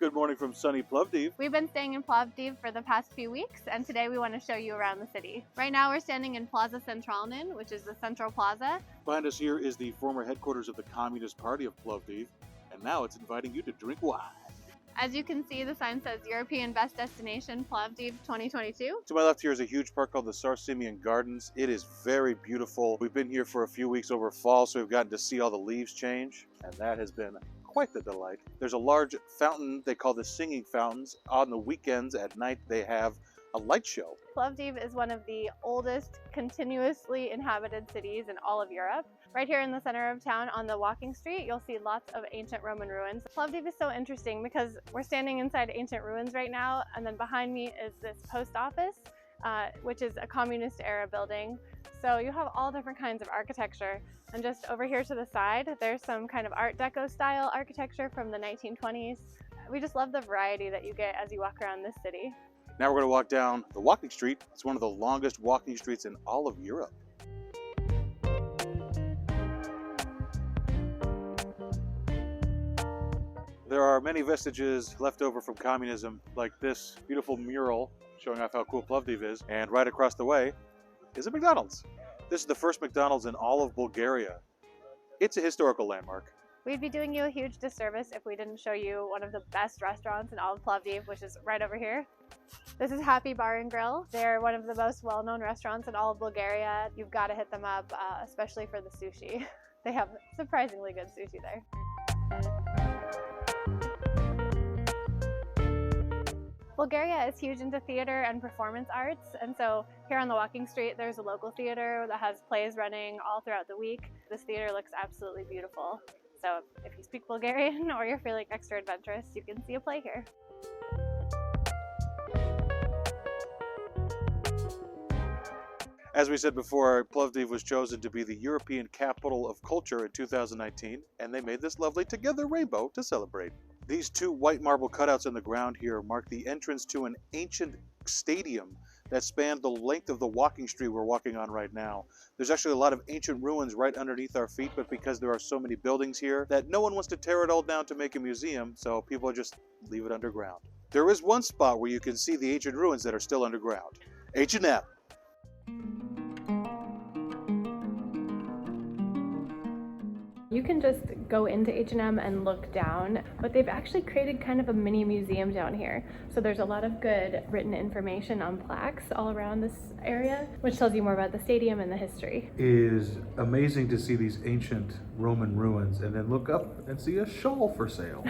Good morning from sunny Plovdiv. We've been staying in Plovdiv for the past few weeks, and today we want to show you around the city. Right now we're standing in Plaza Centralnin, which is the central plaza. Behind us here is the former headquarters of the Communist Party of Plovdiv, and now it's inviting you to drink wine. As you can see, the sign says European Best Destination Plovdiv 2022. To my left here is a huge park called the Sarsimian Gardens. It is very beautiful. We've been here for a few weeks over fall, so we've gotten to see all the leaves change, and that has been quite the delight. There's a large fountain they call the Singing Fountains. On the weekends at night they have a light show. Plovdiv is one of the oldest continuously inhabited cities in all of Europe. Right here in the center of town on the walking street, you'll see lots of ancient Roman ruins. Plovdiv is so interesting because we're standing inside ancient ruins right now, and then behind me is this post office, which is a communist era building. So you have all different kinds of architecture. And just over here to the side, there's some kind of Art Deco style architecture from the 1920s. We just love the variety that you get as you walk around this city. Now we're going to walk down the walking street. It's one of the longest walking streets in all of Europe. There are many vestiges left over from communism, like this beautiful mural showing off how cool Plovdiv is. And right across the way is a McDonald's. This is the first McDonald's in all of Bulgaria. It's a historical landmark. We'd be doing you a huge disservice if we didn't show you one of the best restaurants in all of Plovdiv, which is right over here. This is Happy Bar and Grill. They're one of the most well-known restaurants in all of Bulgaria. You've got to hit them up, especially for the sushi. They have surprisingly good sushi there. Bulgaria is huge into theater and performance arts, and so here on the walking street there's a local theater that has plays running all throughout the week. This theater looks absolutely beautiful. So if you speak Bulgarian or you're feeling extra adventurous, you can see a play here. As we said before, Plovdiv was chosen to be the European Capital of Culture in 2019, and they made this lovely Together rainbow to celebrate. These two white marble cutouts in the ground here mark the entrance to an ancient stadium that spanned the length of the walking street we're walking on right now. There's actually a lot of ancient ruins right underneath our feet, but because there are so many buildings here that no one wants to tear it all down to make a museum, so people just leave it underground. There is one spot where you can see the ancient ruins that are still underground. H&M. You can just go into H&M and look down, but they've actually created kind of a mini museum down here. So there's a lot of good written information on plaques all around this area, which tells you more about the stadium and the history. It is amazing to see these ancient Roman ruins and then look up and see a shawl for sale.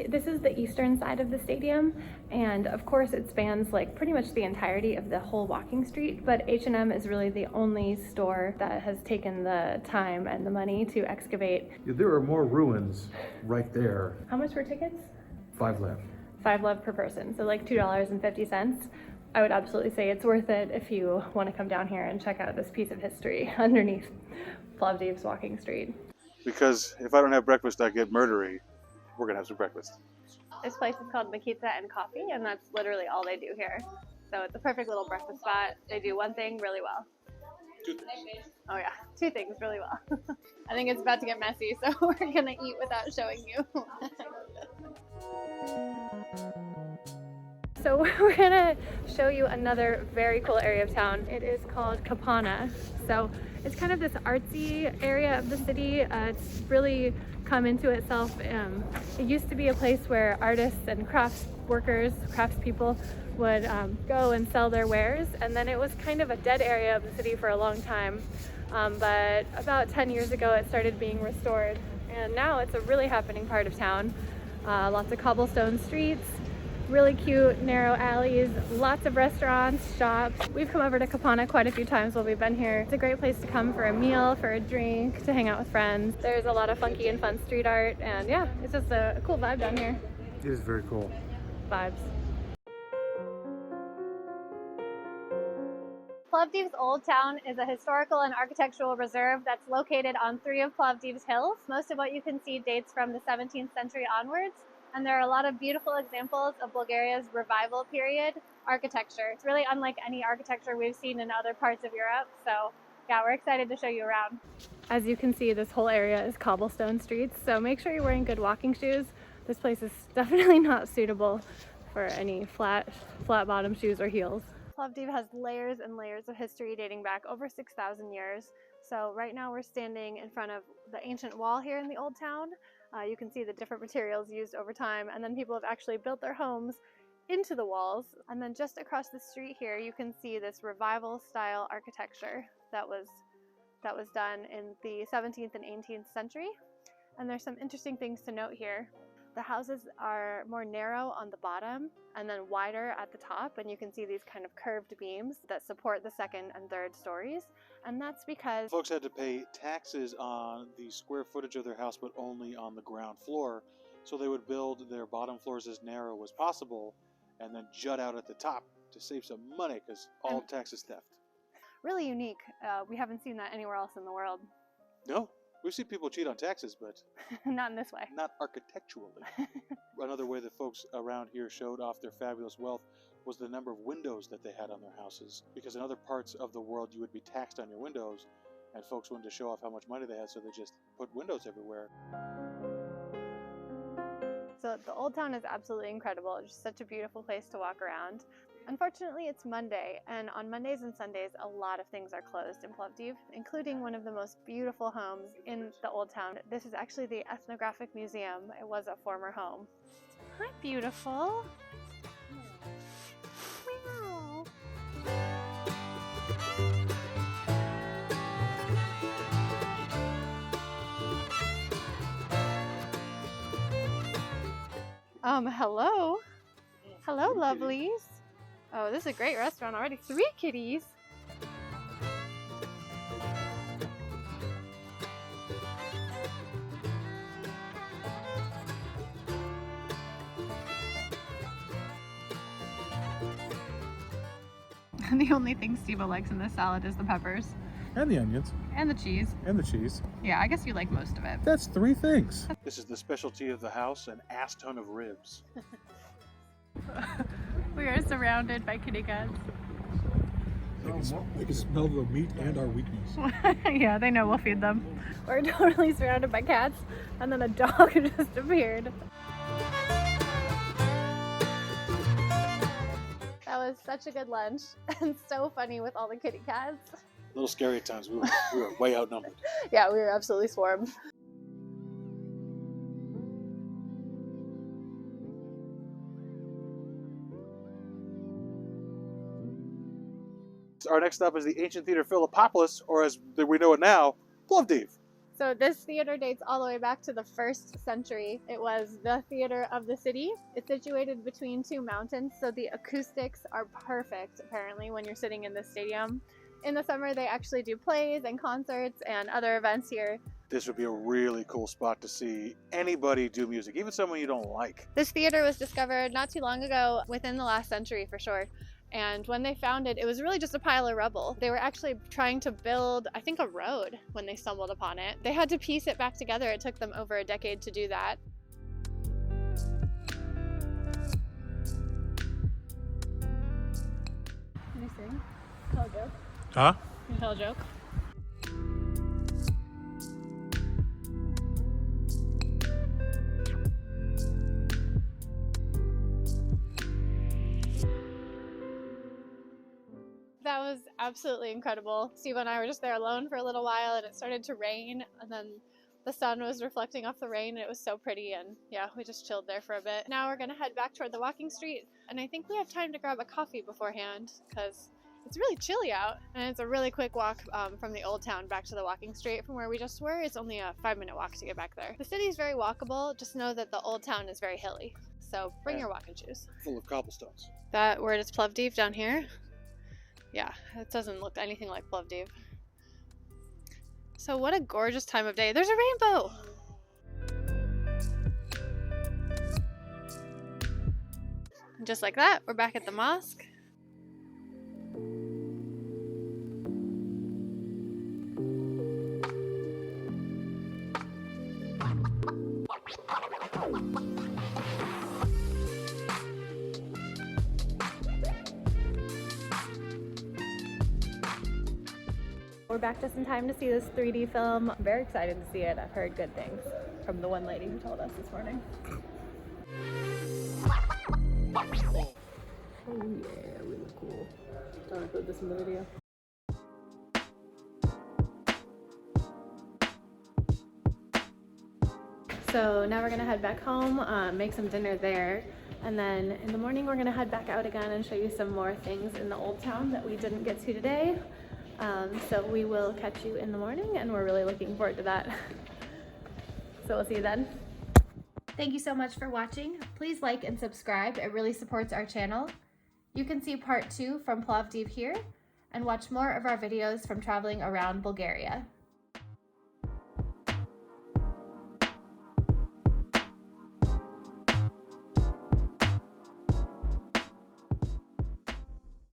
This is the eastern side of the stadium, and of course it spans like pretty much the entirety of the whole walking street, but H&M is really the only store that has taken the time and the money to excavate. There are more ruins right there. How much were tickets? 5 lev. 5 lev per person, so like $2.50. I would absolutely say it's worth it if you want to come down here and check out this piece of history underneath Plovdiv's walking street. Because if I don't have breakfast, I get murdery. We're gonna have some breakfast. This place is called Makita and Coffee, and that's literally all they do here. So it's a perfect little breakfast spot. They do one thing really well. 2 things. Oh yeah, 2 things really well. I think it's about to get messy, so we're gonna eat without showing you. So we're gonna show you another very cool area of town. It is called Kapana. So it's kind of this artsy area of the city. It's really come into itself. It used to be a place where artists and crafts workers, craftspeople would go and sell their wares, and then it was kind of a dead area of the city for a long time. But about 10 years ago it started being restored, and now it's a really happening part of town. Lots of cobblestone streets, really cute narrow alleys, lots of restaurants, shops. We've come over to Kapana quite a few times while we've been here. It's a great place to come for a meal, for a drink, to hang out with friends. There's a lot of funky and fun street art, and yeah, it's just a cool vibe down here. It is very cool. Vibes. Plovdiv's Old Town is a historical and architectural reserve that's located on 3 of Plovdiv's hills. Most of what you can see dates from the 17th century onwards. And there are a lot of beautiful examples of Bulgaria's revival period architecture. It's really unlike any architecture we've seen in other parts of Europe. So yeah, we're excited to show you around. As you can see, this whole area is cobblestone streets. So make sure you're wearing good walking shoes. this place is definitely not suitable for any flat bottom shoes or heels. Plovdiv has layers and layers of history dating back over 6,000 years. So right now we're standing in front of the ancient wall here in the old town. You can see the different materials used over time, and then people have actually built their homes into the walls. And then just across the street here you can see this revival style architecture that was done in the 17th and 18th century. And there's some interesting things to note here. The houses are more narrow on the bottom and then wider at the top, and you can see these kind of curved beams that support the second and third stories. And that's because folks had to pay taxes on the square footage of their house, but only on the ground floor. So they would build their bottom floors as narrow as possible and then jut out at the top to save some money, because all tax is theft. Really unique. We haven't seen that anywhere else in the world. No. We've seen people cheat on taxes, but not in this way. Not architecturally. Another way that folks around here showed off their fabulous wealth was the number of windows that they had on their houses. Because in other parts of the world, you would be taxed on your windows, and folks wanted to show off how much money they had, so they just put windows everywhere. So the old town is absolutely incredible. It's just such a beautiful place to walk around. Unfortunately, it's Monday, and on Mondays and Sundays, a lot of things are closed in Plovdiv, including one of the most beautiful homes in the old town. This is actually the Ethnographic Museum. It was a former home. Hi, beautiful. Meow. Hello. Hello, lovelies. Oh, this is a great restaurant already. 3 kitties. The only thing Steve likes in this salad is the peppers. And the onions. And the cheese. And the cheese. Yeah, I guess you like most of it. That's 3 things. This is the specialty of the house, an ass ton of ribs. We are surrounded by kitty cats. They can smell the meat and our weakness. Yeah, they know we'll feed them. We're totally surrounded by cats, and then a dog just appeared. That was such a good lunch, and so funny with all the kitty cats. A little scary at times. We were way outnumbered. Yeah, we were absolutely swarmed. Our next stop is the ancient theater Philippopolis, or as we know it now, Plovdiv. So this theater dates all the way back to the 1st century. It was the theater of the city. It's situated between 2 mountains, so the acoustics are perfect, apparently, when you're sitting in the stadium. In the summer, they actually do plays and concerts and other events here. This would be a really cool spot to see anybody do music, even someone you don't like. This theater was discovered not too long ago, within the last century for sure. And when they found it, it was really just a pile of rubble. They were actually trying to build, I think, a road when they stumbled upon it. They had to piece it back together. It took them over a decade to do that. Can you sing? Tell a joke. Huh? Can you tell a joke? That was absolutely incredible. Steve and I were just there alone for a little while, and it started to rain, and then the sun was reflecting off the rain, and it was so pretty, and yeah, we just chilled there for a bit. Now we're gonna head back toward the walking street, and I think we have time to grab a coffee beforehand, because it's really chilly out, and it's a really quick walk from the old town back to the walking street from where we just were. It's only a 5-minute walk to get back there. The city is very walkable, just know that the old town is very hilly, so bring your walking shoes. Full of cobblestones. That word is Plovdiv down here. Yeah, it doesn't look anything like Plovdiv. So what a gorgeous time of day. There's a rainbow! And just like that, we're back at the mosque. We're back just in time to see this 3D film. I'm very excited to see it. I've heard good things from the one lady who told us this morning. Oh yeah, really cool. Don't want to put this in the video. So now we're gonna head back home, make some dinner there, and then in the morning we're gonna head back out again and show you some more things in the old town that we didn't get to today. So we will catch you in the morning, and we're really looking forward to that. So we'll see you then. Thank you so much for watching. Please like and subscribe. It really supports our channel. You can see part 2 from Plovdiv here and watch more of our videos from traveling around Bulgaria.